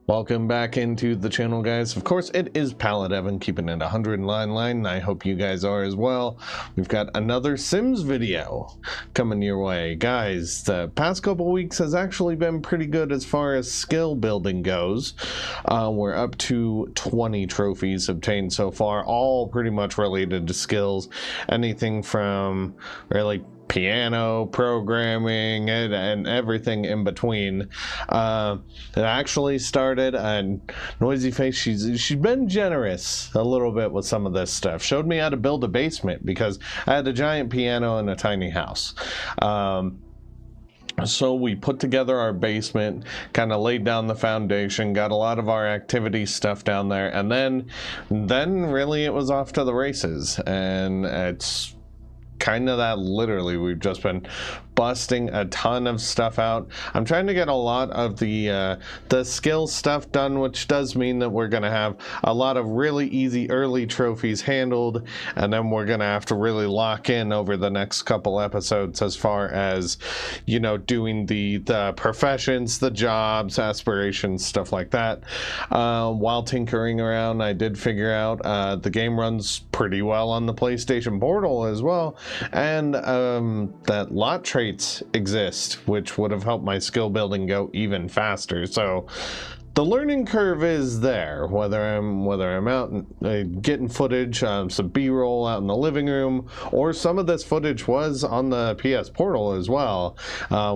Welcome back into the channel, guys. Of course, it is Pallet Evan, keeping it 109 line, and I hope you guys are as well. We've got another Sims video coming your way. Guys, the past couple weeks has actually been pretty good as far as skill building goes. We're up to 20 trophies obtained so far, all pretty much related to skills. Anything from really piano, programming, and everything in between. It actually started, and Noisyface, she's been generous a little bit with some of this stuff. Showed me how to build a basement because I had a giant piano in a tiny house. So we put together our basement, kind of laid down the foundation, got a lot of our activity stuff down there, and then really it was off to the races. And it's kind of that literally we've just been busting a ton of stuff out. I'm trying to get a lot of the skill stuff done, which does mean that we're gonna have a lot of really easy early trophies handled, and then we're gonna have to really lock in over the next couple episodes as far as, you know, doing the professions, the jobs, aspirations, stuff like that. While tinkering around, I did figure out the game runs pretty well on the PlayStation Portal as well, and that lot traits exist, which would have helped my skill building go even faster. So the learning curve is there, whether I'm out getting footage, some B-roll out in the living room, or some of this footage was on the PS Portal as well,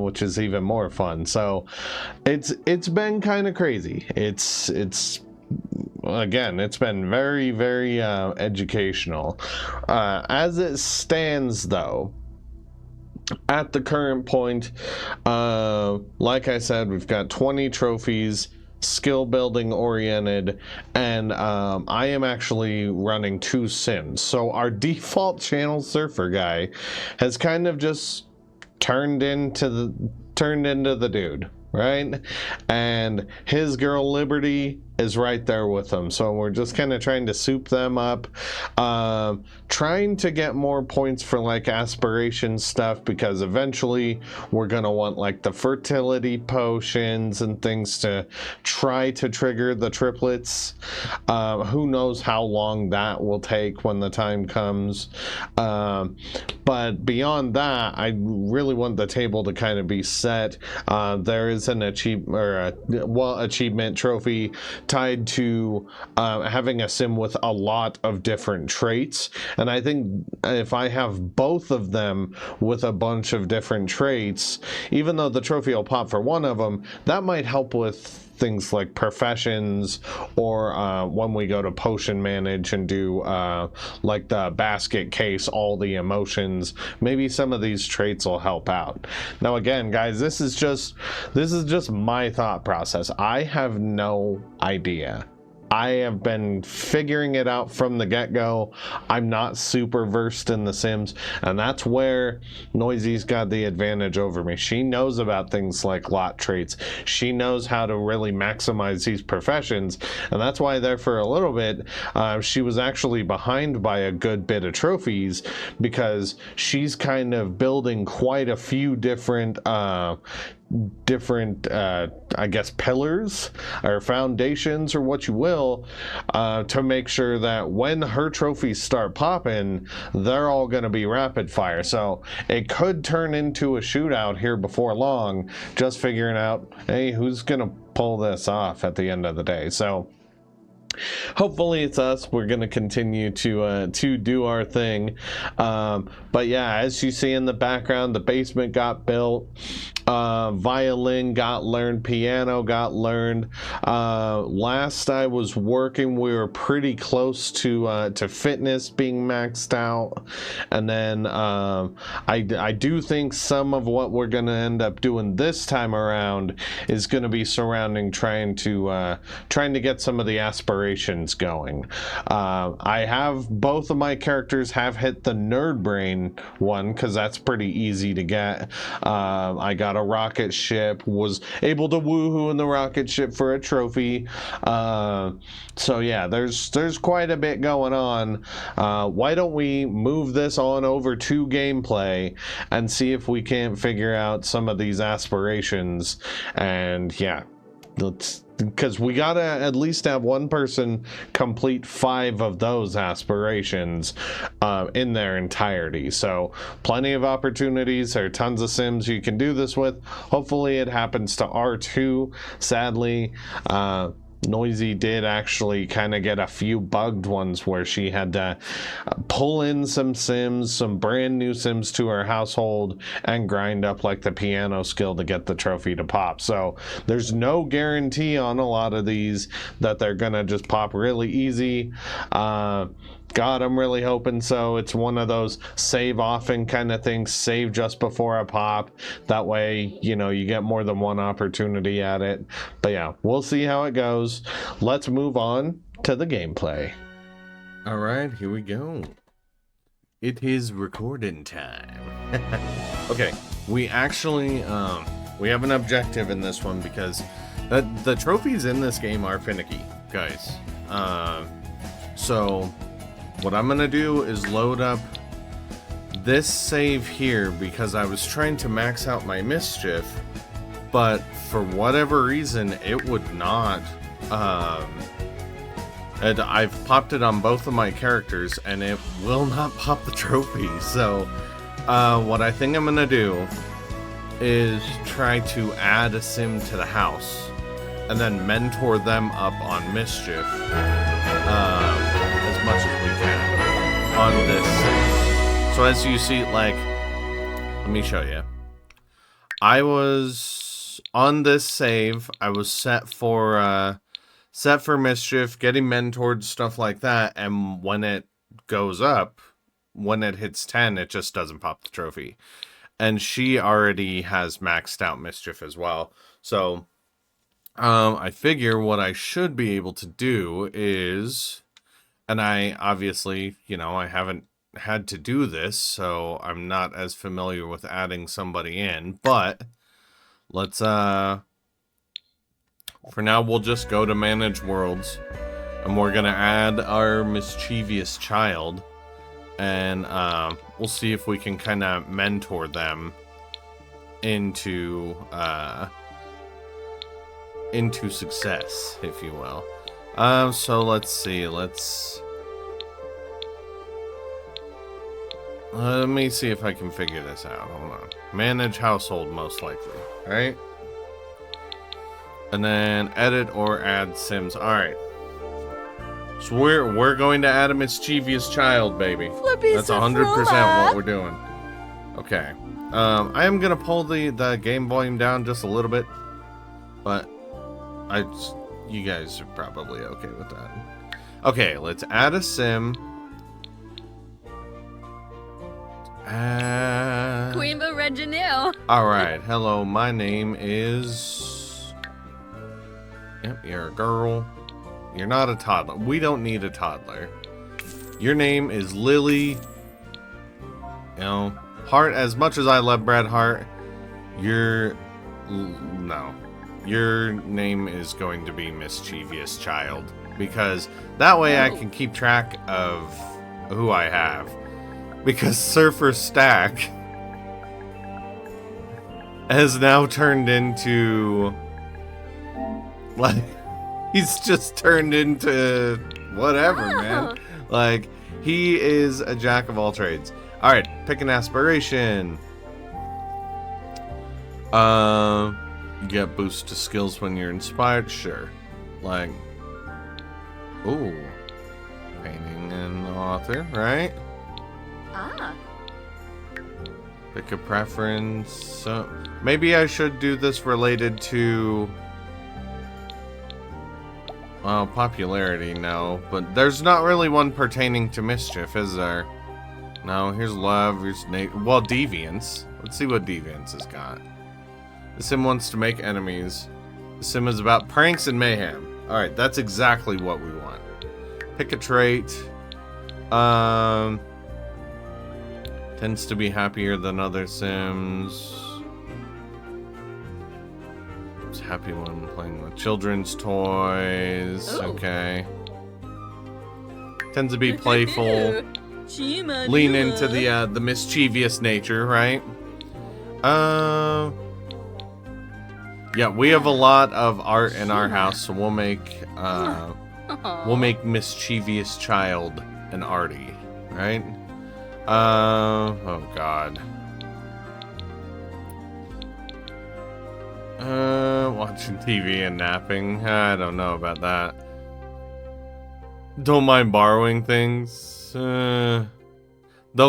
which is even more fun. So it's been kind of crazy. Again, it's been very, very educational. As it stands, though, at the current point, like I said, we've got 20 trophies, skill building oriented, and I am actually running 2 Sims. So our default channel surfer guy has kind of just turned into the dude, right? And his girl Liberty is right there with them, so we're just kind of trying to soup them up, trying to get more points for like aspiration stuff, because eventually we're gonna want like the fertility potions and things to try to trigger the triplets. Who knows how long that will take when the time comes, but beyond that, I really want the table to kind of be set. There is an achievement trophy tied to having a sim with a lot of different traits, and I think if I have both of them with a bunch of different traits, even though the trophy will pop for one of them, that might help with things like professions, or when we go to potion manage and do like the basket case, all the emotions, maybe some of these traits will help out. Now again, guys, this is just my thought process. I have no idea. I have been figuring it out from the get-go. I'm not super versed in The Sims, and that's where Noisy's got the advantage over me. She knows about things like lot traits. She knows how to really maximize these professions, and that's why there for a little bit, she was actually behind by a good bit of trophies, because she's kind of building quite a few different I guess pillars or foundations or what you will, to make sure that when her trophies start popping, they're all going to be rapid fire. So it could turn into a shootout here before long, just figuring out, hey, who's going to pull this off at the end of the day. So hopefully it's us. We're going to continue to do our thing. But yeah, as you see in the background, the basement got built, violin got learned, piano got learned. Last I was working, we were pretty close to fitness being maxed out. And then I do think some of what we're going to end up doing this time around is going to be surrounding trying to get some of the aspirations going. I have both of my characters have hit the nerd brain one, because that's pretty easy to get. I got a rocket ship, was able to woohoo in the rocket ship for a trophy. So yeah, there's quite a bit going on. Why don't we move this on over to gameplay and see if we can't figure out some of these aspirations, and yeah, because we gotta at least have one person complete 5 of those aspirations in their entirety. So plenty of opportunities. There are tons of sims you can do this with. Hopefully it happens to R2. Sadly, Noisy did actually kind of get a few bugged ones where she had to pull in some sims, some brand new sims to her household, and grind up like the piano skill to get the trophy to pop. So there's no guarantee on a lot of these that they're gonna just pop really easy. God, I'm really hoping so. It's one of those save often kind of things. Save just before a pop. That way, you know, you get more than one opportunity at it. But yeah, we'll see how it goes. Let's move on to the gameplay. All right, here we go. It is recording time. Okay, we actually, we have an objective in this one because the trophies in this game are finicky, guys. So what I'm gonna do is load up this save here because I was trying to max out my mischief, but for whatever reason it would not. And I've popped it on both of my characters and it will not pop the trophy. So what I think I'm gonna do is try to add a sim to the house and then mentor them up on mischief as much as we can on this sim. So as you see, like, let me show you. I was on this save. I was set for mischief, getting mentored, stuff like that. And when it goes up, when it hits 10, it just doesn't pop the trophy. And she already has maxed out mischief as well. So I figure what I should be able to do is, and I obviously, you know, I haven't had to do this, so I'm not as familiar with adding somebody in, but let's, for now, we'll just go to manage worlds, and we're gonna add our mischievous child, and we'll see if we can kind of mentor them into success, if you will. So let's see, let me see if I can figure this out. Hold on. Manage household, most likely, right? And then edit or add sims. All right. So we're going to add a mischievous child, baby. That's 100% what we're doing. Okay. I am gonna pull the game volume down just a little bit, but you guys are probably okay with that. Okay, let's add a sim. Queen of Reginald. Alright, hello, my name is... Yep, you're a girl. You're not a toddler. We don't need a toddler. Your name is Lily. You know, Hart, as much as I love Brad Hart, your name is going to be Mischievous Child. Because that way I can keep track of who I have. Because Surfer Stack has now turned into, like, he's just turned into whatever, man. Like, he is a jack of all trades. Alright, pick an aspiration. You get boost to skills when you're inspired, sure. Like, ooh, painting and author, right? Pick a preference. So maybe I should do this related to, well, popularity, no. But there's not really one pertaining to mischief, is there? No, here's love, here's well, deviance. Let's see what deviance has got. The sim wants to make enemies. The sim is about pranks and mayhem. Alright, that's exactly what we want. Pick a trait. Tends to be happier than other sims. It's happy when playing with children's toys. Ooh. Okay. Tends to be playful. Lean into the mischievous nature, right? Yeah, we have a lot of art in our house, so we'll make mischievous child an arty, right? Oh god. Watching TV and napping. I don't know about that. Don't mind borrowing things. They'll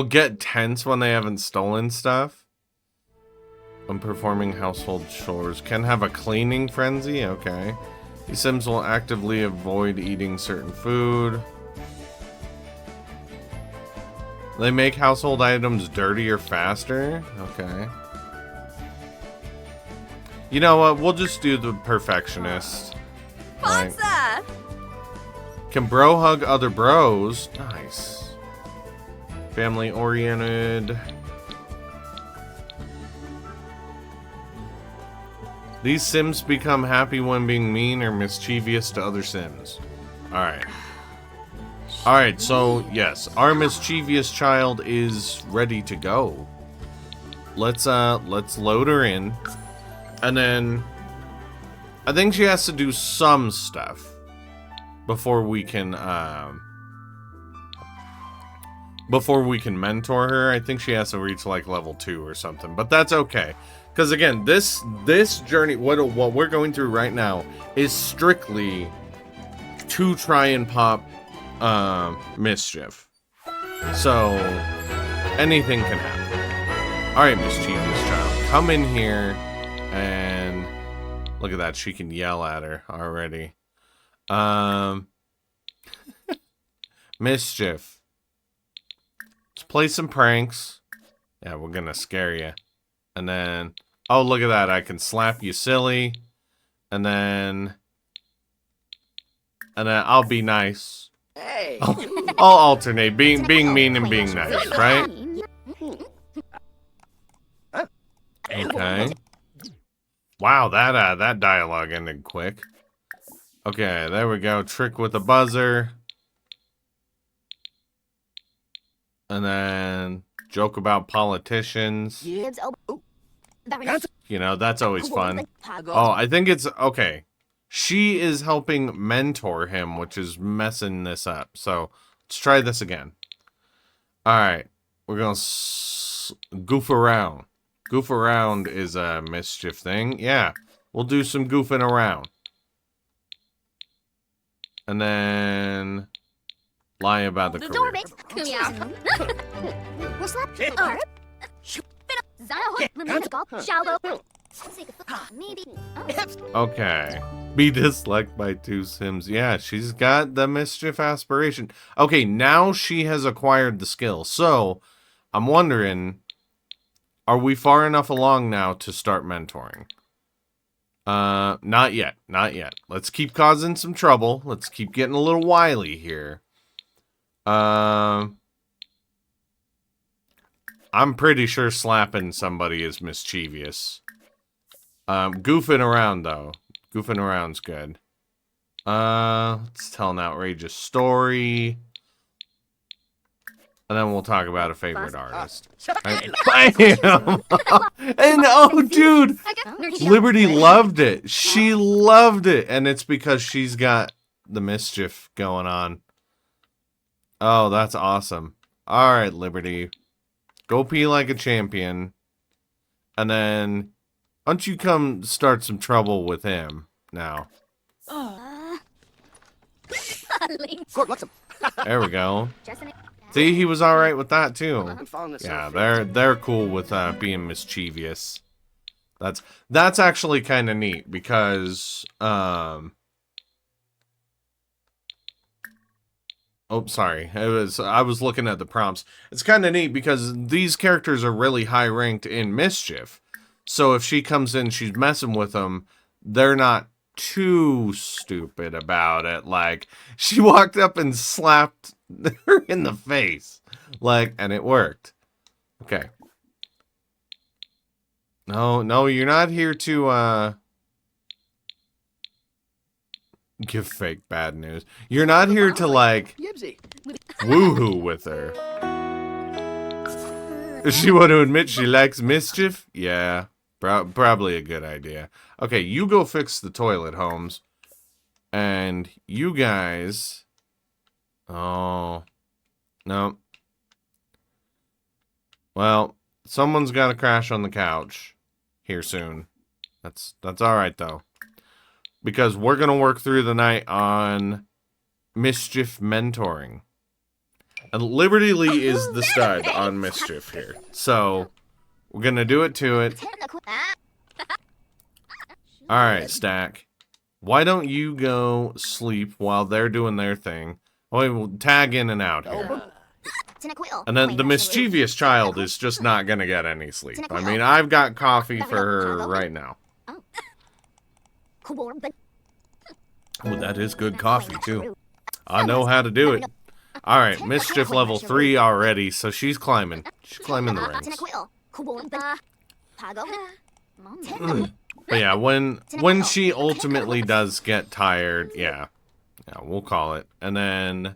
get tense when they haven't stolen stuff. When performing household chores. Can have a cleaning frenzy? Okay. These Sims will actively avoid eating certain food. They make household items dirtier faster? Okay. You know what? We'll just do the perfectionist. Like, can bro hug other bros? Nice. Family oriented. These Sims become happy when being mean or mischievous to other Sims. Alright. Alright, so yes, our mischievous child is ready to go. Let's load her in. And then I think she has to do some stuff before we can mentor her. I think she has to reach like level 2 or something, but that's okay. Because again, this journey, what we're going through right now, is strictly to try and pop mischief. So anything can happen. All right, mischievous child, come in here, and look at that. She can yell at her already. Mischief. Let's play some pranks. Yeah, we're gonna scare you. And then, oh, look at that. I can slap you silly. And then I'll be nice. Hey. I'll alternate being mean and being nice, right? Okay. Wow, that dialogue ended quick. Okay, there we go. Trick with a buzzer. And then joke about politicians. You know, that's always fun. Oh, I think it's okay. She is helping mentor him, which is messing this up. So let's try this again. All right, we're gonna goof around. Goof around is a mischief thing. Yeah, we'll do some goofing around. And then lie about the career. Okay. Be disliked by 2 Sims. Yeah, she's got the mischief aspiration. Okay, now she has acquired the skill. So, I'm wondering, are we far enough along now to start mentoring? Not yet. Not yet. Let's keep causing some trouble. Let's keep getting a little wily here. I'm pretty sure slapping somebody is mischievous. Goofing around, though. Goofing around's good. Let's tell an outrageous story. And then we'll talk about a favorite artist. Bam! And oh, dude! Liberty loved it. She loved it. And it's because she's got the mischief going on. Oh, that's awesome. Alright, Liberty. Go pee like a champion. And then, why don't you come start some trouble with him now? There we go. See, he was alright with that too. Yeah, they're cool with being mischievous. That's actually kind of neat because oh, sorry. I was looking at the prompts. It's kind of neat because these characters are really high ranked in mischief. So if she comes in, she's messing with them, they're not too stupid about it. Like, she walked up and slapped her in the face. Like, and it worked. Okay. No, you're not here to, give fake bad news. You're not here to, like, woohoo with her. Does she want to admit she likes mischief? Yeah. Probably a good idea. Okay, you go fix the toilet, Holmes. And you guys... Oh. No. Well, someone's got to crash on the couch here soon. That's alright, though. Because we're going to work through the night on Mischief mentoring. And Liberty Lee is the stud on Mischief here. So, we're going to do it to it. Alright, Stack. Why don't you go sleep while they're doing their thing? Oh, we'll tag in and out here. And then the mischievous child is just not going to get any sleep. I mean, I've got coffee for her right now. Oh, that is good coffee, too. I know how to do it. Alright, Mischief level 3 already, so she's climbing. She's climbing the rings. But yeah, when she ultimately does get tired, yeah, we'll call it. And then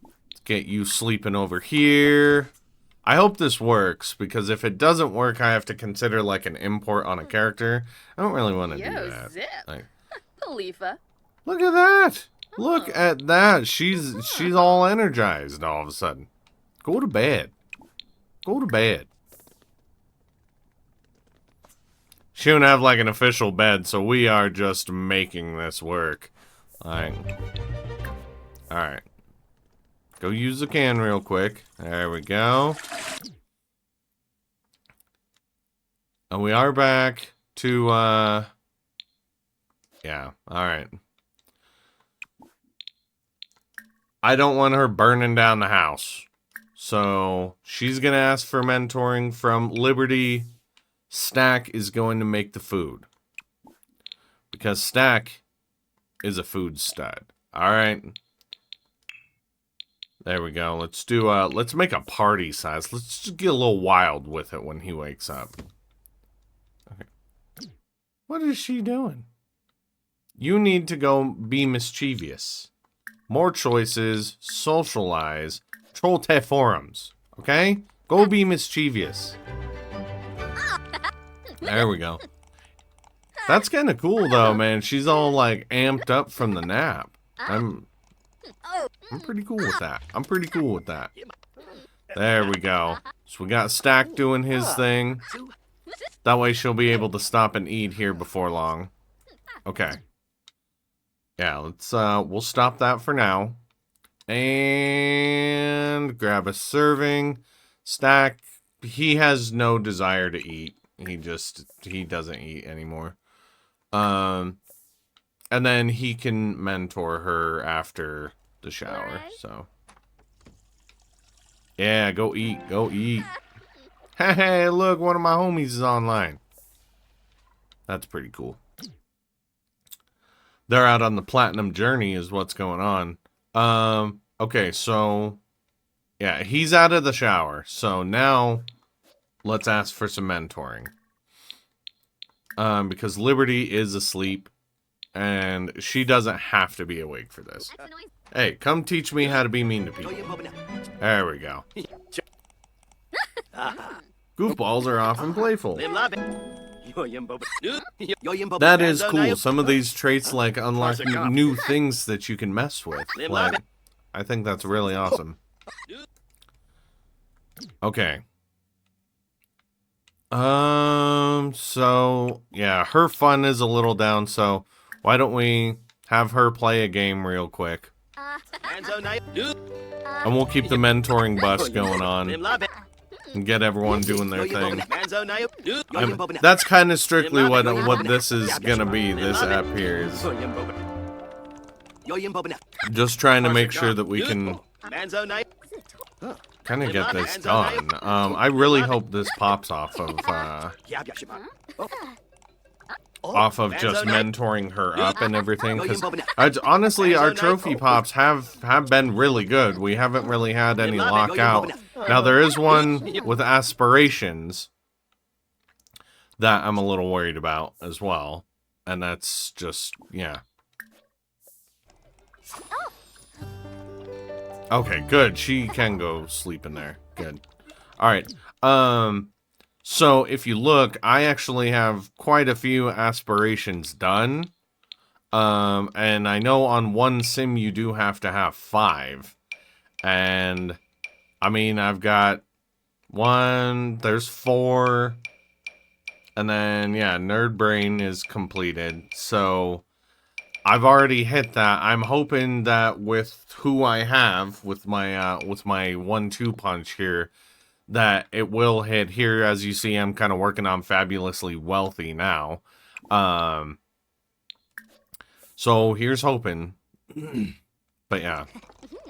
let's get you sleeping over here. I hope this works, because if it doesn't work, I have to consider like an import on a character. I don't really want to do that. Like, look at that! Look at that! She's all energized all of a sudden. Go to bed. Go to bed. She don't have like an official bed, so we are just making this work. Alright. Go use the can real quick. There we go. And we are back to, yeah, alright. I don't want her burning down the house. So, she's gonna ask for mentoring from Liberty. Stack is going to make the food. Because Stack is a food stud. Alright. There we go. Let's do, let's make a party size. Let's just get a little wild with it when he wakes up. Okay. What is she doing? You need to go be mischievous. More choices, socialize, troll te forums. Okay? Go be mischievous. There we go. That's kind of cool though, man. She's all like amped up from the nap. I'm pretty cool with that. I'm pretty cool with that. There we go. So we got Stack doing his thing. That way she'll be able to stop and eat here before long. Okay. Yeah, let's we'll stop that for now. And grab a serving. Stack, he has no desire to eat. He doesn't eat anymore. And then he can mentor her after the shower, so. Yeah, go eat, go eat. Hey, look, one of my homies is online. That's pretty cool. They're out on the platinum journey is what's going on. Okay, so yeah, he's out of the shower. So now let's ask for some mentoring. Because Liberty is asleep and she doesn't have to be awake for this. Hey, come teach me how to be mean to people. There we go. Goofballs are often playful. That is cool. Some of these traits like unlock new things that you can mess with. Like, I think that's really awesome. Okay. So yeah, her fun is a little down, so why don't we have her play a game real quick? And we'll keep the mentoring bus going on. And get everyone doing their thing. That's kind of strictly what this is gonna be, this app here is just trying to make sure that we can kind of get this done. I really hope this pops off of just mentoring her up and everything, because honestly our trophy pops have been really good. We haven't really had any lockout. Now there is one with aspirations that I'm a little worried about as well, and that's just, yeah. Okay, good. She can go sleep in there. Good. Alright. So if you look, I actually have quite a few aspirations done. And I know on one sim you do have to have 5. And I mean, I've got 1, there's 4. And then, yeah, Nerd Brain is completed. So I've already hit that. I'm hoping that with who I have, with my 1-2 punch here, that it will hit here. As you see, I'm kind of working on Fabulously Wealthy now. So here's hoping. But yeah,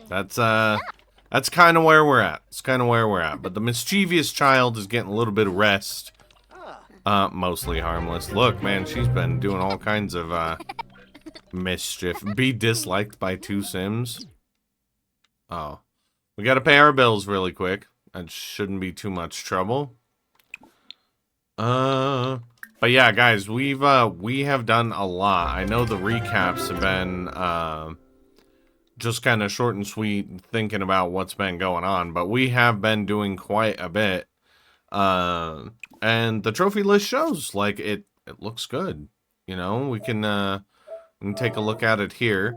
that's kind of where we're at. It's kind of where we're at. But the mischievous child is getting a little bit of rest. Mostly harmless. Look, man, she's been doing all kinds of mischief. Be disliked by 2 Sims. Oh, we gotta pay our bills really quick. That shouldn't be too much trouble. But yeah, guys, we have done a lot. I know the recaps have been just kind of short and sweet, thinking about what's been going on, but we have been doing quite a bit. And the trophy list shows like it looks good. You know, we can take a look at it here.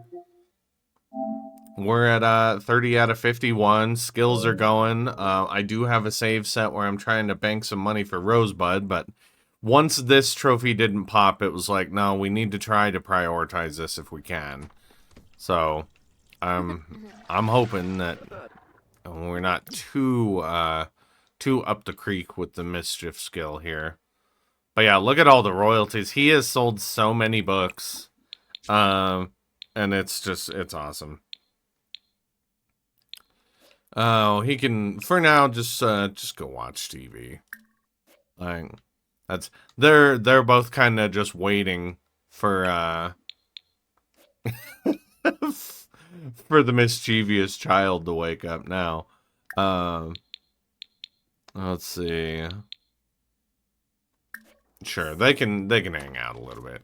We're at 30 out of 51. Skills are going. I do have a save set where I'm trying to bank some money for Rosebud, but once this trophy didn't pop, it was like, no, we need to try to prioritize this if we can. So, I'm hoping that we're not too up the creek with the mischief skill here. But yeah, look at all the royalties. He has sold so many books. And it's awesome. Oh, he can, for now, just go watch TV. Like, they're both kind of just waiting for, for the mischievous child to wake up now. Let's see. Sure, they can hang out a little bit.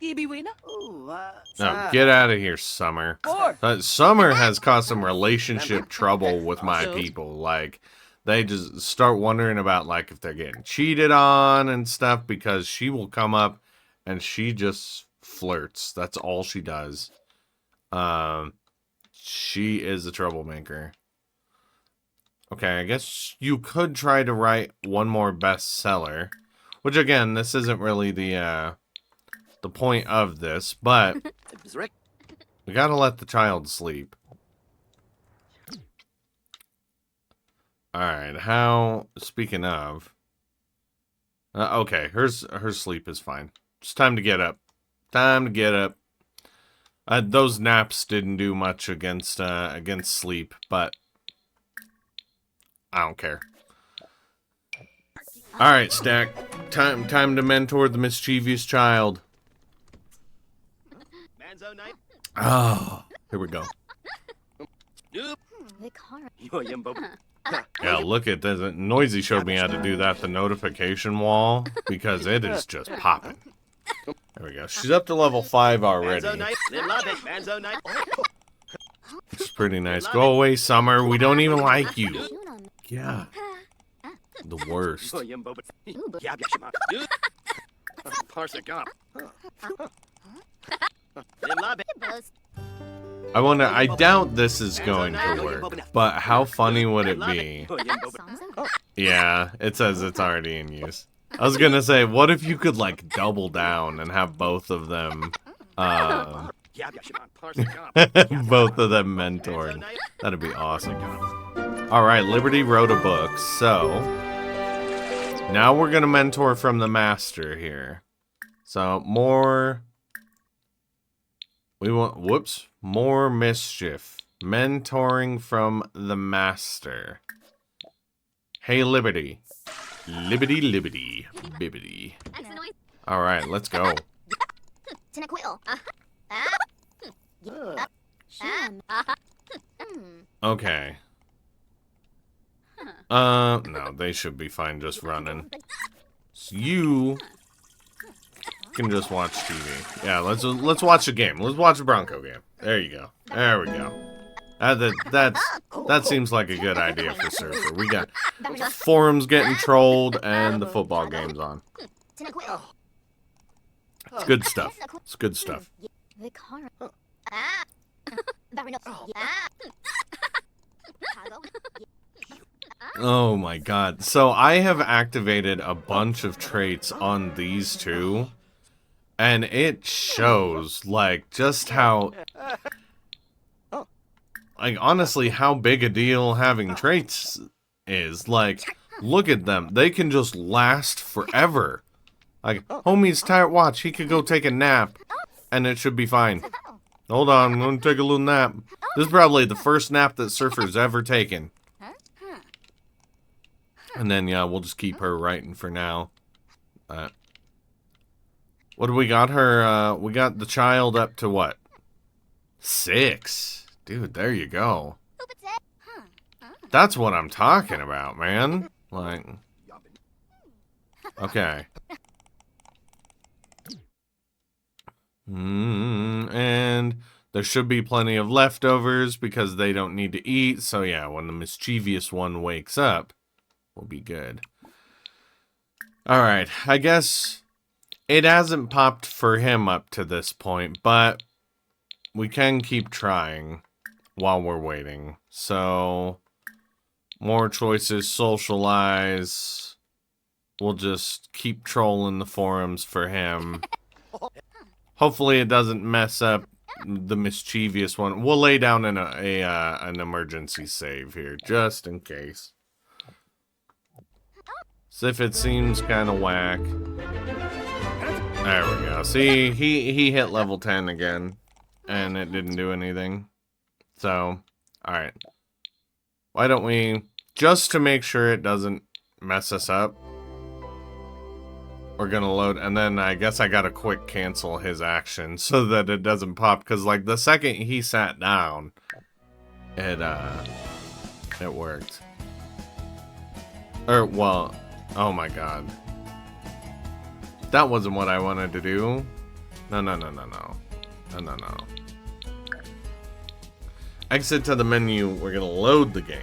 Oh, get out of here, Summer. Summer has caused some relationship trouble with my people. Like, they just start wondering about, like, if they're getting cheated on and stuff, because she will come up and she just flirts. That's all she does. She is a troublemaker. Okay, I guess you could try to write one more bestseller. Which, again, this isn't really the point of this, but we gotta let the child sleep. Alright, speaking of... okay, her sleep is fine. It's time to get up. Time to get up. Those naps didn't do much against sleep, but I don't care. Alright, Stack. Time to mentor the mischievous child. Oh, here we go. Yeah, look at this. Noisy showed me how to do that, the notification wall, because it is just popping. There we go. She's up to level 5 already. It's pretty nice. Go away, Summer. We don't even like you. Yeah. The worst. I doubt this is going to work, but how funny would it be? Yeah, it says it's already in use. I was gonna say, what if you could, like, double down and have both of them, both of them mentored? That'd be awesome. Alright, Liberty wrote a book, so now we're gonna mentor from the master here. So, more mischief. Mentoring from the master. Hey, Liberty. Liberty. Bibbity. Alright, let's go. Okay. No, they should be fine just running. So you can just watch TV. Yeah, let's watch a game. Let's watch a Bronco game. There you go. There we go. That seems like a good idea for Surfer. We got forums getting trolled and the football game's on. It's good stuff. It's good stuff. Oh my god. So I have activated a bunch of traits on these two. And it shows, like, just how... Like, honestly, how big a deal having traits is. Like, look at them. They can just last forever. Like, homie's tired, watch, he could go take a nap, and it should be fine. Hold on, I'm gonna take a little nap. This is probably the first nap that Surfer's ever taken. And then, yeah, we'll just keep her writing for now. What do we got her? We got the child up to what? 6. Dude, there you go. That's what I'm talking about, man. Like, okay. And there should be plenty of leftovers because they don't need to eat. So yeah, when the mischievous one wakes up, we'll be good. Alright, I guess it hasn't popped for him up to this point, but we can keep trying while we're waiting. So, more choices, socialize. We'll just keep trolling the forums for him. Hopefully it doesn't mess up the mischievous one. We'll lay down an emergency save here, just in case. So if it seems kind of whack. There we go. See, he hit level 10 again. And it didn't do anything. So, alright. Why don't we, just to make sure it doesn't mess us up, we're gonna load, and then I guess I gotta quick cancel his action so that it doesn't pop, because like the second he sat down, it worked. Or, well, oh my god. That wasn't what I wanted to do. No. Exit to the menu, we're gonna load the game.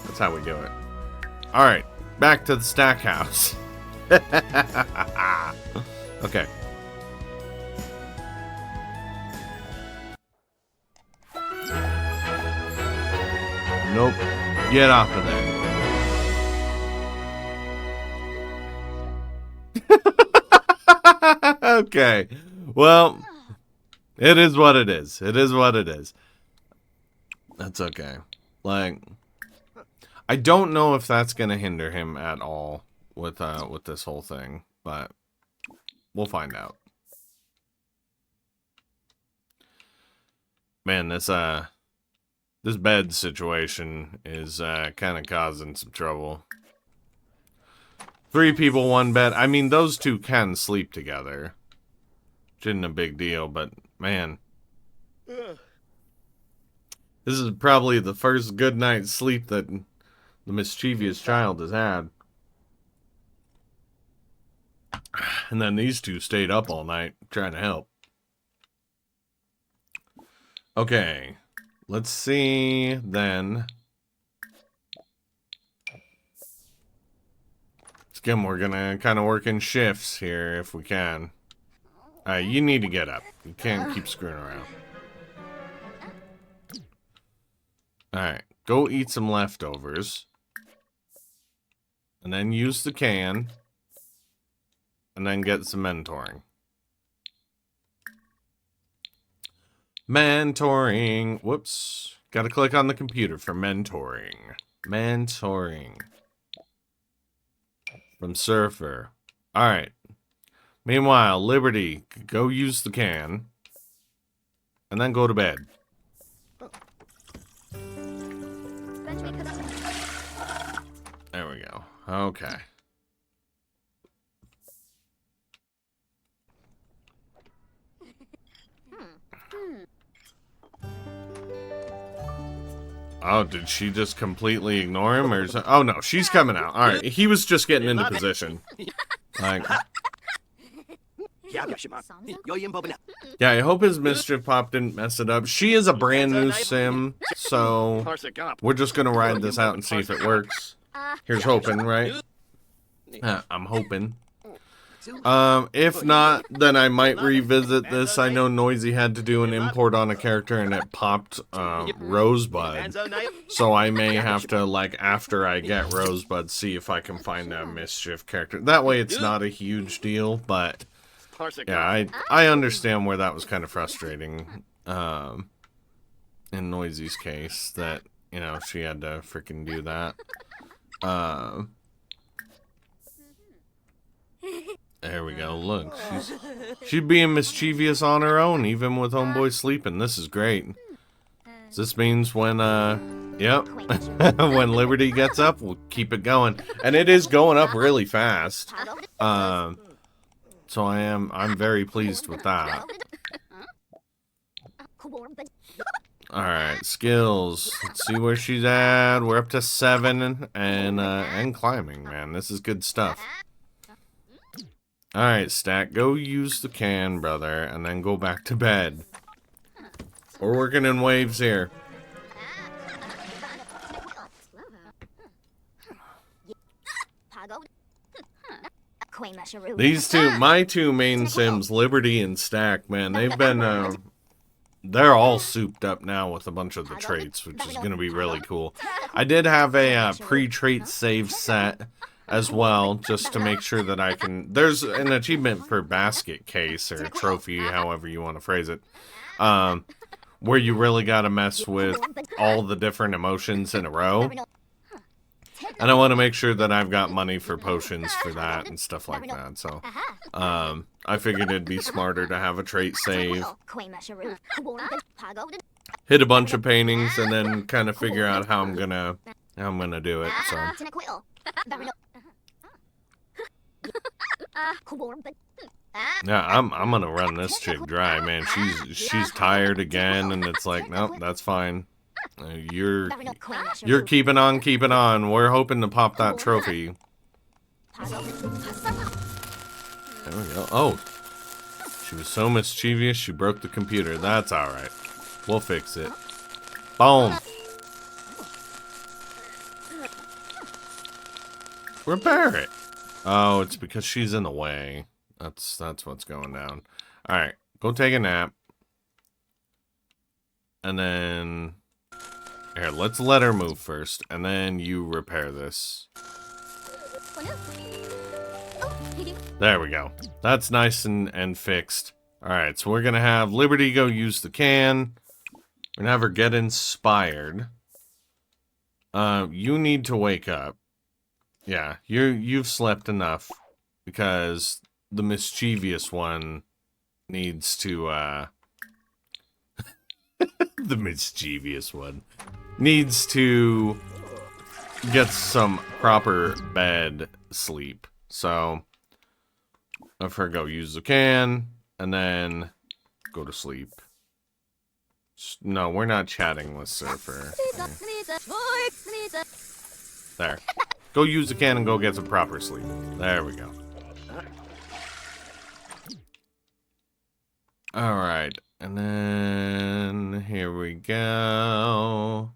That's how we do it. Alright, back to the stack house. Okay. Nope. Get off of there. Okay. Well, it is what it is. It is what it is. That's okay. Like, I don't know if that's gonna hinder him at all with this whole thing, but we'll find out. Man, this bed situation is kind of causing some trouble. 3 people, 1 bed. I mean, those two can sleep together. Which isn't a big deal, but man. This is probably the first good night's sleep that the mischievous child has had. And then these two stayed up all night trying to help. Okay. Let's see then. Again, we're gonna kind of work in shifts here if we can. You need to get up. You can't keep screwing around. Alright, go eat some leftovers. And then use the can. And then get some mentoring. Mentoring. Whoops. Gotta click on the computer for mentoring. Mentoring. From Surfer. Alright. Meanwhile, Liberty, go use the can. And then go to bed. There we go. Okay. Oh, did she just completely ignore him? Or oh, no, she's coming out. All right, he was just getting into position. Like, yeah, I hope his mischief pop didn't mess it up. She is a brand new sim, so we're just going to ride this out and see if it works. Here's hoping, right? I'm hoping. If not, then I might revisit this. I know Noisy had to do an import on a character and it popped Rosebud. So I may have to, like, after I get Rosebud, see if I can find a mischief character. That way it's not a huge deal, but yeah, I understand where that was kind of frustrating in Noisy's case, that, you know, she had to freaking do that. There we go. Look, she's being mischievous on her own, even with homeboy sleeping. This is great. This means when, yep, when Liberty gets up, we'll keep it going, and it is going up really fast. So I'm very pleased with that. All right, skills. Let's see where she's at. We're up to 7 and climbing, man. This is good stuff. Alright, Stack, go use the can, brother, and then go back to bed. We're working in waves here. These two, my two main sims, Liberty and Stack, man, they've been, they're all souped up now with a bunch of the traits, which is going to be really cool. I did have a pre-trait save set as well, just to make sure that I can... There's an achievement for basket case, or trophy, however you want to phrase it, where you really got to mess with all the different emotions in a row. And I want to make sure that I've got money for potions for that and stuff like that, so... I figured it'd be smarter to have a trait save, hit a bunch of paintings, and then kind of figure out how I'm gonna do it, so... Yeah, I'm gonna run this chick dry, man. She's tired again, and it's like, nope, that's fine. You're keeping on. We're hoping to pop that trophy. There we go. Oh, she was so mischievous, she broke the computer. That's all right. We'll fix it. Boom. Repair it. Oh, it's because she's in the way. That's what's going down. Alright, go take a nap. And then... Here, let's let her move first. And then you repair this. There we go. That's nice and fixed. Alright, so we're gonna have Liberty go use the can. We're gonna have her get inspired. You need to wake up. Yeah, you've slept enough, because the mischievous one needs to, the mischievous one needs to get some proper bed sleep. So, have her go use the can, and then go to sleep. No, we're not chatting with Surfer. There. Go use the can and go get some proper sleep. There we go. Alright. And then... Here we go.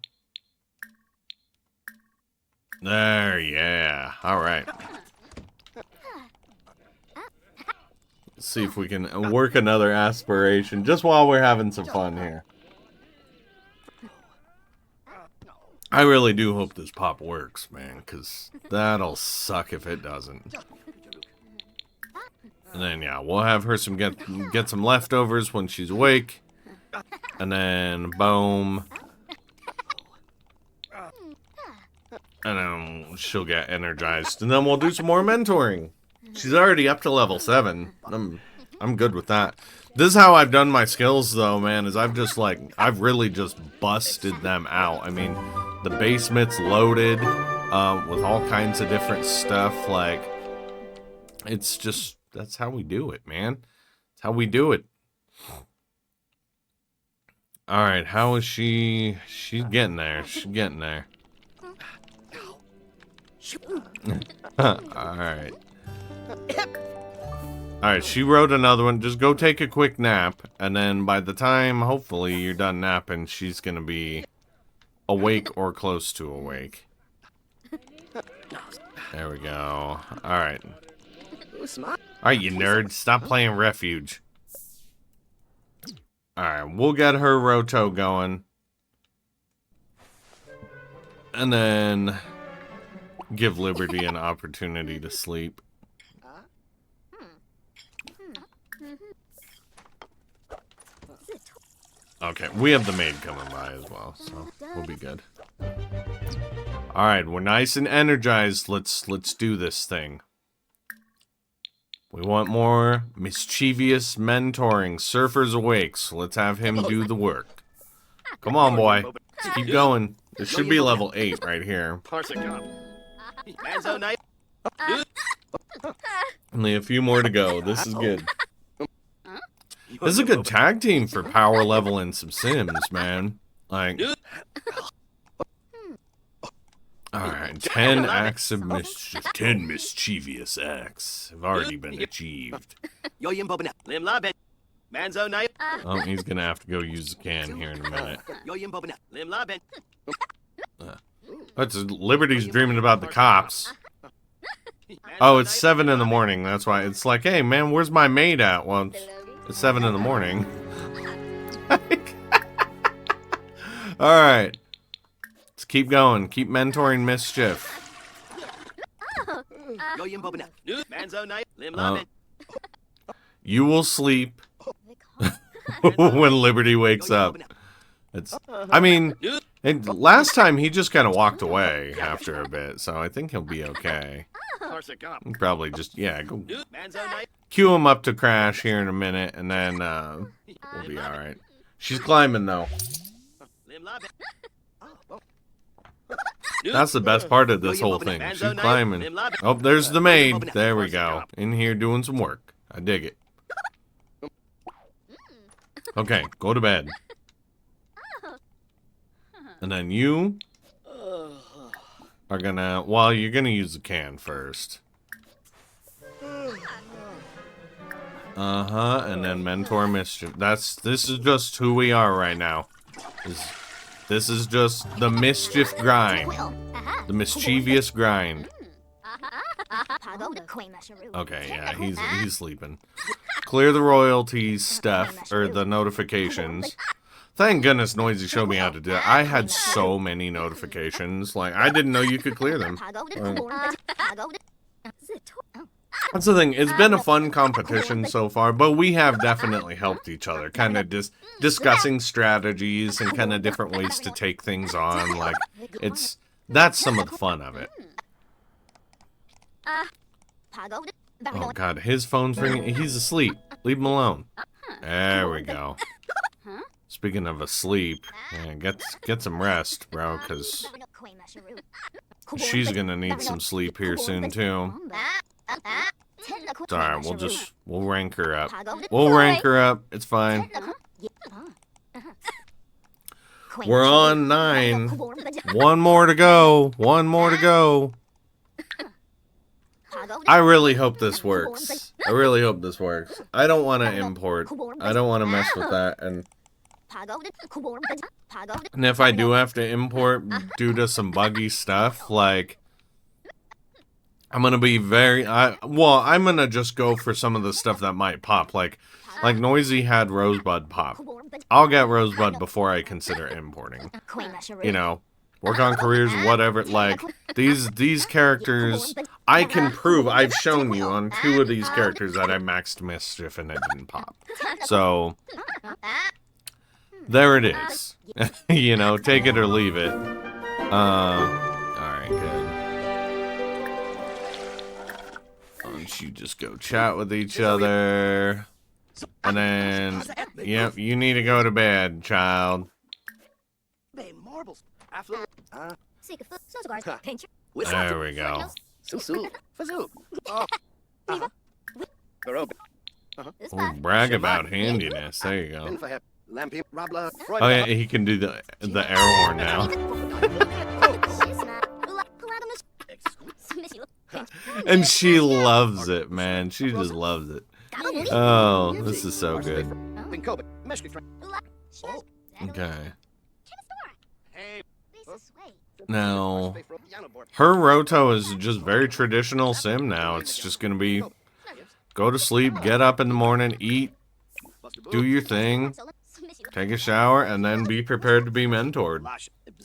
There, yeah. Alright. Let's see if we can work another aspiration just while we're having some fun here. I really do hope this pop works, man, because that'll suck if it doesn't. And then, yeah, we'll have her get some leftovers when she's awake. And then, boom. And then she'll get energized. And then we'll do some more mentoring. She's already up to level 7. I'm good with that. This is how I've done my skills, though, man, is I've really just busted them out. I mean, the basement's loaded with all kinds of different stuff. Like, it's just, that's how we do it, man. That's how we do it. All right, how is she? She's getting there. She's getting there. All right. All right, she wrote another one. Just go take a quick nap, and then by the time, hopefully, you're done napping, she's gonna be awake or close to awake. There we go. All right. All right, you nerd. Stop playing Refuge. All right, we'll get her Roto going. And then give Liberty an opportunity to sleep. Okay, we have the maid coming by as well, so we'll be good. All right, we're nice and energized. Let's do this thing. We want more mischievous mentoring. Surfer's awake, so let's have him do the work. Come on, boy. Let's keep going. This should be level 8 right here. Only a few more to go. This is good. This is a good tag team for power level in some Sims, man. Like, alright, 10 acts of mischief. 10 mischievous acts have already been achieved. Oh, he's gonna have to go use the can here in a minute. That's Liberty's dreaming about the cops. Oh, it's 7 in the morning. That's why it's like, hey man, where's my maid at? Well, it's 7 in the morning. Alright. Let's keep going. Keep mentoring mischief. You will sleep when Liberty wakes up. I mean, last time he just kind of walked away after a bit, so I think he'll be okay. Probably just, yeah, go cue him up to crash here in a minute, and then we'll be alright. She's climbing, though. That's the best part of this whole thing. She's climbing. Oh, there's the maid. There we go. In here doing some work. I dig it. Okay, go to bed. And then you are gonna, well, you're gonna use the can first. And then mentor mischief. This is just who we are right now. This is just the mischief grind. The mischievous grind. Okay, yeah, he's sleeping. Clear the royalties stuff, or the notifications. Thank goodness Noisy showed me how to do it. I had so many notifications. Like, I didn't know you could clear them. That's the thing. It's been a fun competition so far, but we have definitely helped each other. Kind of discussing strategies and kind of different ways to take things on. Like, that's some of the fun of it. Oh, God. His phone's ringing. He's asleep. Leave him alone. There we go. Speaking of asleep, yeah, get some rest, bro, because she's gonna need some sleep here soon, too. It's alright, we'll rank her up. We'll rank her up, it's fine. We're on 9. One more to go. One more to go. I really hope this works. I really hope this works. I don't want to import. I don't want to mess with that, and if I do have to import due to some buggy stuff, like, I'm gonna be I'm gonna just go for some of the stuff that might pop, like Noisy had Rosebud pop. I'll get Rosebud before I consider importing. You know, work on careers, whatever, like, these characters, I can prove, I've shown you on 2 of these characters that I maxed Mischief and it didn't pop. So, there it is. You know, take it or leave it. Alright, good. Why don't you just go chat with each other. And then, yep, you need to go to bed, child. There we go. Ooh, brag about handiness. There you go. Oh yeah, he can do the air horn now. And she loves it, man. She just loves it. Oh, this is so good. Okay. Now, her Roto is just very traditional sim now. It's just gonna be go to sleep, get up in the morning, eat, do your thing, take a shower, and then be prepared to be mentored.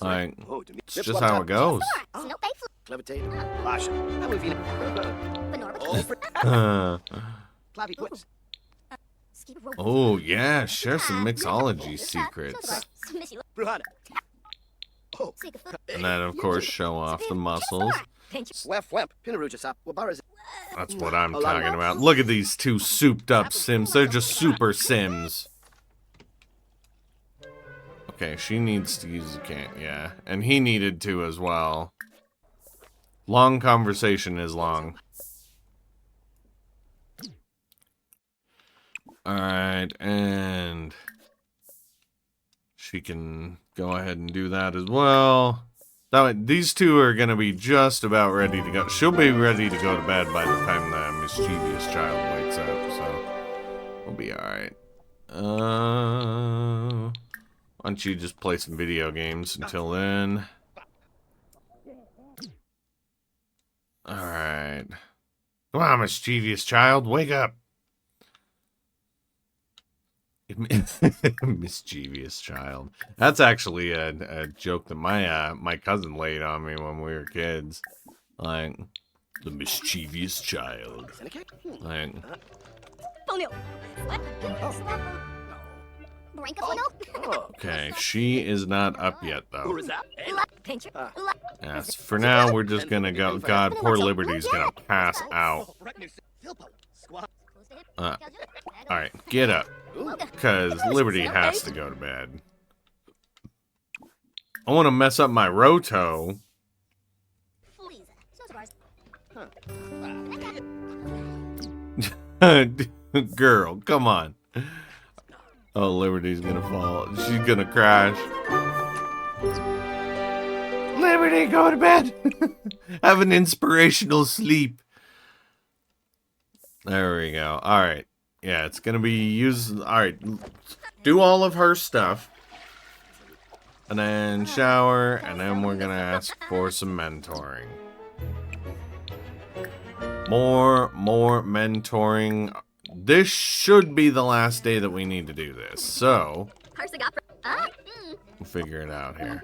Like, it's just how it goes. Oh, yeah, share some mixology secrets. And then, of course, show off the muscles. That's what I'm talking about. Look at these two souped up Sims. They're just super Sims. Okay, she needs to use the can, yeah. And he needed to as well. Long conversation is long. Alright, and she can go ahead and do that as well. That way, these two are going to be just about ready to go. She'll be ready to go to bed by the time the mischievous child wakes up, so we'll be alright. Why don't you just play some video games until then? Alright. Come on, mischievous child, wake up! Mischievous child. That's actually a joke that my cousin laid on me when we were kids. Like, the mischievous child. Like, okay, she is not up yet, though. Yes, for now, we're just gonna go. God, poor Liberty's gonna pass out. Alright, get up. Because Liberty has to go to bed. I want to mess up my Roto. Girl, come on. Oh, Liberty's gonna fall. She's gonna crash. Liberty, go to bed. Have an inspirational sleep. There we go. Alright. Yeah, it's gonna be used. Alright. Do all of her stuff. And then shower. And then we're gonna ask for some mentoring. More mentoring. This should be the last day that we need to do this. So, we'll figure it out here.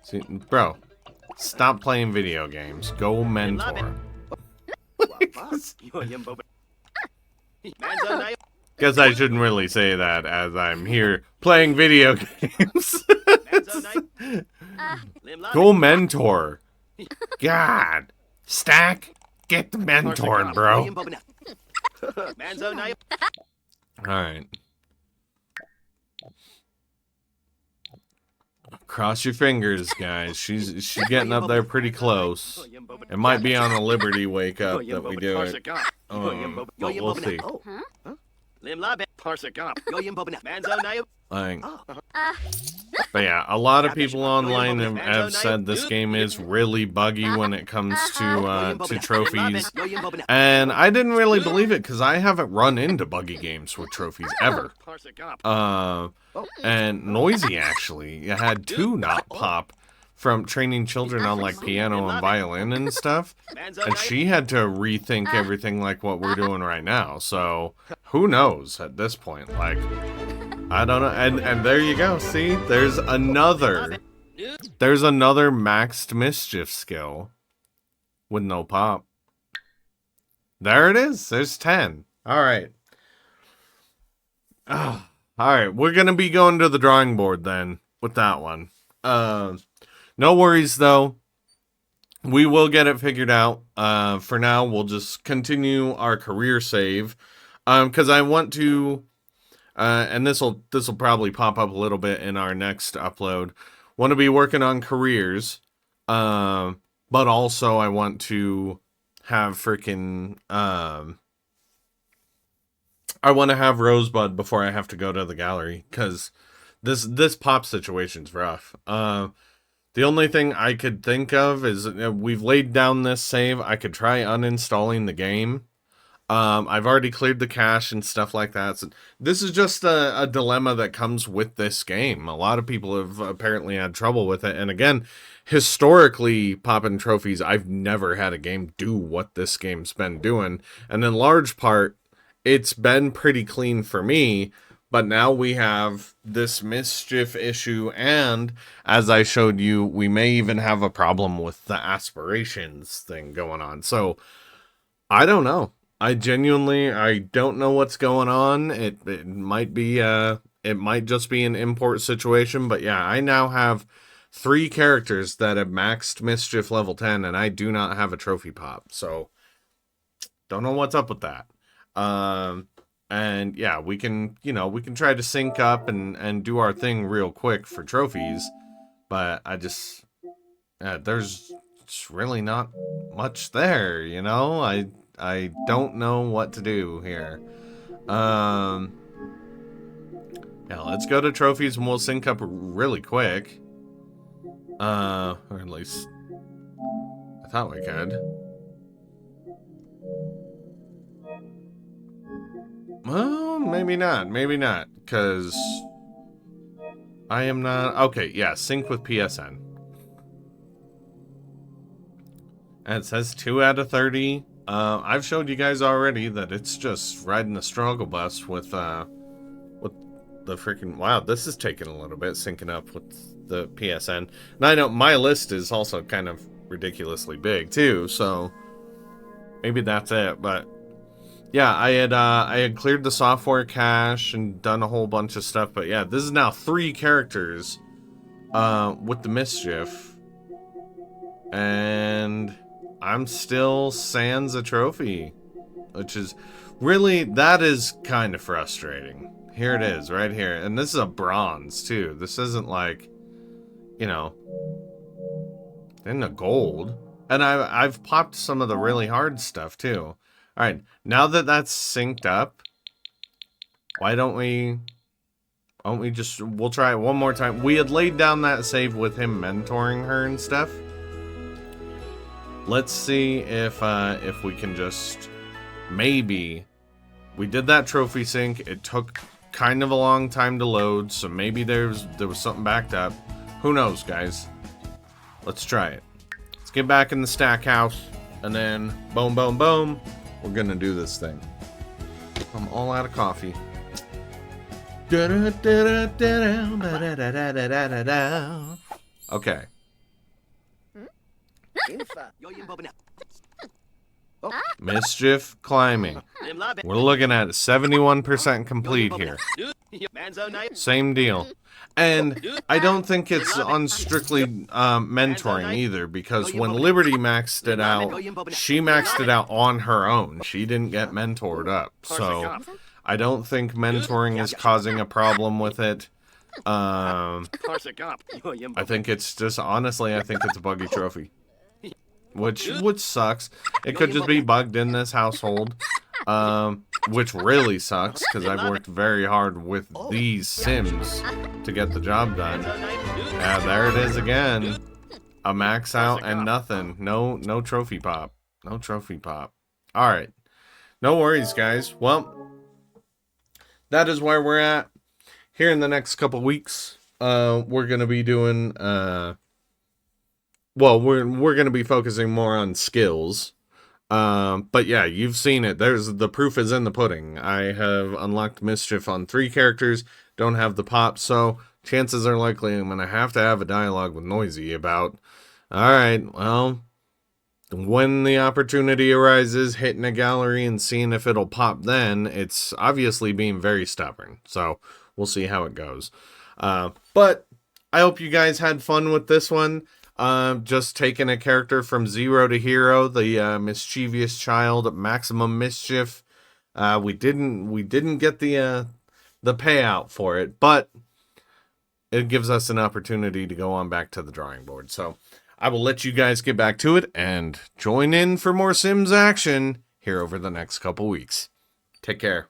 See, bro, stop playing video games. Go mentor. Guess I shouldn't really say that as I'm here playing video games. Go mentor. God. Stack, get the mentoring, bro. Alright. Cross your fingers, guys. She's getting up there pretty close. It might be on a Liberty wake up that we do it. But we'll see. But yeah, a lot of people online have said this game is really buggy when it comes to trophies, and I didn't really believe it because I haven't run into buggy games with trophies ever. And Noisy actually had 2 not pop from training children on like piano and violin and stuff, and she had to rethink everything like what we're doing right now. So who knows at this point? Like, I don't know. And there you go. See, there's another maxed mischief skill with no pop. There it is. There's 10. All right. All right. We're gonna be going to the drawing board then with that one. No worries though. We will get it figured out. For now, we'll just continue our career save. Because I want to, and this'll probably pop up a little bit in our next upload. Want to be working on careers, but also I want to have freaking I want to have Rosebud before I have to go to the gallery, because this pop situation's rough. The only thing I could think of is we've laid down this save. I could try uninstalling the game. I've already cleared the cache and stuff like that. So this is just a dilemma that comes with this game. A lot of people have apparently had trouble with it. And again, historically, popping trophies, I've never had a game do what this game's been doing. And in large part, it's been pretty clean for me. But now we have this mischief issue, and as I showed you, we may even have a problem with the aspirations thing going on. So, I don't know. I don't know what's going on. It might be, it might just be an import situation, but yeah, I now have 3 characters that have maxed Mischief level 10, and I do not have a trophy pop, so don't know what's up with that. And yeah, we can try to sync up and do our thing real quick for trophies, but there's just really not much there, you know? I don't know what to do here. Yeah, let's go to trophies and we'll sync up really quick. Or at least I thought we could. Well, maybe not, because I am not... Okay, yeah, sync with PSN. And it says 2 out of 30. I've showed you guys already that it's just riding the struggle bus with the freaking... Wow, this is taking a little bit, syncing up with the PSN. And I know my list is also kind of ridiculously big, too, so maybe that's it, but... Yeah, I had cleared the software cache and done a whole bunch of stuff, but yeah, this is now 3 characters with the mischief, and I'm still sans a trophy, which is really, that is kind of frustrating. Here it is, right here, and this is a bronze too. This isn't like, you know, in a gold, and I've popped some of the really hard stuff too. All right, now that that's synced up, why don't we we'll try it one more time. We had laid down that save with him mentoring her and stuff. Let's see if we can just, maybe, we did that trophy sync. It took kind of a long time to load, so maybe there was something backed up. Who knows, guys? Let's try it. Let's get back in the stack house, and then boom, boom, boom. We're gonna do this thing. I'm all out of coffee. Okay. Mischief climbing. We're looking at 71% complete here. Same deal. And I don't think it's on strictly mentoring either, because when Liberty maxed it out, she maxed it out on her own. She didn't get mentored up. So I don't think mentoring is causing a problem with it. I think it's just, honestly, I think it's a buggy trophy. Which sucks. It could just be bugged in this household. Which really sucks, because I've worked very hard with these Sims to get the job done. Yeah, there it is again. A max out and nothing. No trophy pop. No trophy pop. Alright. No worries, guys. Well, that is where we're at. Here in the next couple weeks, we're going to be doing... well, we're going to be focusing more on skills. But yeah, you've seen it. The proof is in the pudding. I have unlocked Mischief on 3 characters, don't have the pop, so chances are likely I'm going to have a dialogue with Noisy about, alright, well, when the opportunity arises, hitting a gallery and seeing if it'll pop then. It's obviously being very stubborn, so we'll see how it goes. But I hope you guys had fun with this one. Just taking a character from 0 to hero, the mischievous child, maximum mischief. We didn't get the payout for it, but it gives us an opportunity to go on back to the drawing board. So I will let you guys get back to it and join in for more Sims action here over the next couple weeks. Take care.